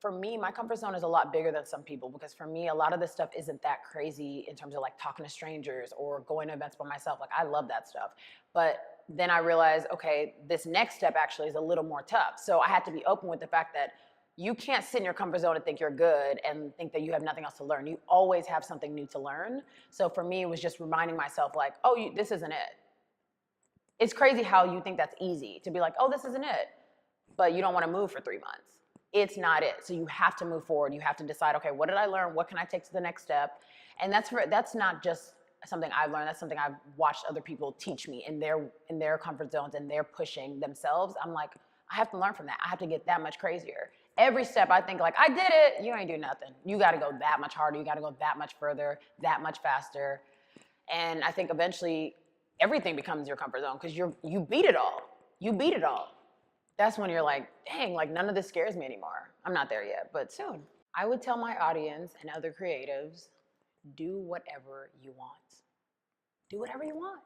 for me, my comfort zone is a lot bigger than some people, because for me, a lot of this stuff isn't that crazy in terms of like talking to strangers or going to events by myself. Like, I love that stuff. But then I realized, okay, this next step actually is a little more tough. So I had to be open with the fact that you can't sit in your comfort zone and think you're good and think that you have nothing else to learn. You always have something new to learn. So for me, it was just reminding myself like, oh, this isn't it. It's crazy how you think that's easy to be like, oh, this isn't it, but you don't want to move for 3 months. It's not it. So you have to move forward. You have to decide, okay, what did I learn? What can I take to the next step? And that's not just something I've learned. That's something I've watched other people teach me in their comfort zones, and they're pushing themselves. I'm like, I have to learn from that. I have to get that much crazier. Every step I think like, I did it. You ain't do nothing. You got to go that much harder. You got to go that much further, that much faster. And I think eventually everything becomes your comfort zone because you beat it all. You beat it all. That's when you're like, dang, like none of this scares me anymore. I'm not there yet, but soon. I would tell my audience and other creatives, do whatever you want. Do whatever you want.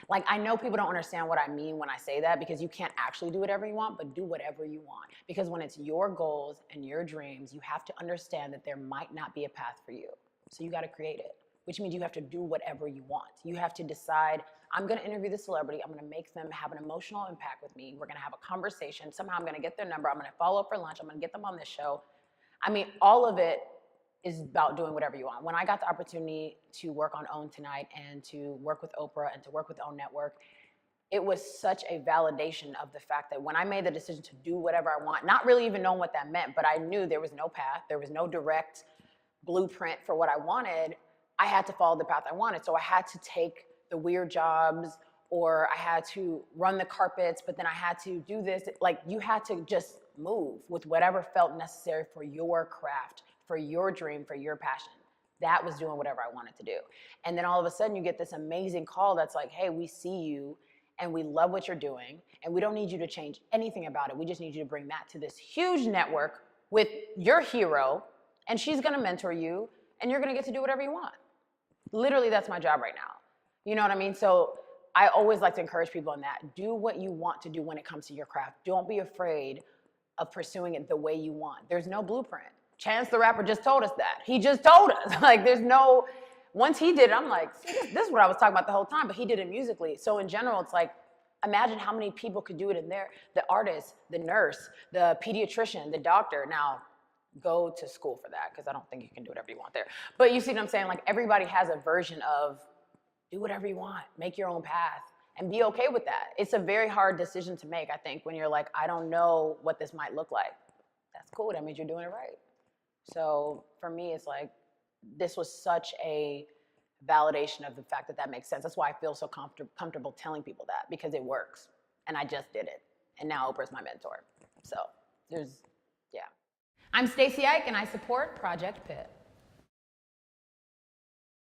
Like, I know people don't understand what I mean when I say that, because you can't actually do whatever you want, but do whatever you want. Because when it's your goals and your dreams, you have to understand that there might not be a path for you. So you got to create it, which means you have to do whatever you want. You have to decide, I'm going to interview the celebrity. I'm going to make them have an emotional impact with me. We're going to have a conversation. Somehow I'm going to get their number. I'm going to follow up for lunch. I'm going to get them on this show. I mean, all of it is about doing whatever you want. When I got the opportunity to work on OWN Tonight and to work with Oprah and to work with OWN Network, it was such a validation of the fact that when I made the decision to do whatever I want, not really even knowing what that meant, but I knew there was no path, there was no direct blueprint for what I wanted, I had to follow the path I wanted. So I had to take the weird jobs, or I had to run the carpets, but then I had to do this. Like, you had to just move with whatever felt necessary for your craft, for your dream, for your passion. That was doing whatever I wanted to do. And then all of a sudden you get this amazing call that's like, hey, we see you and we love what you're doing, and we don't need you to change anything about it. We just need you to bring that to this huge network with your hero, and she's gonna mentor you, and you're gonna get to do whatever you want. Literally, that's my job right now. You know what I mean? So I always like to encourage people in that. Do what you want to do when it comes to your craft. Don't be afraid of pursuing it the way you want. There's no blueprint. Chance the Rapper just told us that. He just told us. Like, there's no, once he did it, I'm like, this is what I was talking about the whole time, but he did it musically. So in general, it's like, imagine how many people could do it in there. The artist, the nurse, the pediatrician, the doctor. Now, go to school for that, because I don't think you can do whatever you want there. But you see what I'm saying? Like, everybody has a version of do whatever you want, make your own path, and be okay with that. It's a very hard decision to make, I think, when you're like, I don't know what this might look like. That's cool, that means you're doing it right. So for me, it's like, this was such a validation of the fact that that makes sense. That's why I feel so comfortable telling people that, because it works. And I just did it. And now Oprah's my mentor. So yeah. I'm Stacy Ike, and I support Project Pitt.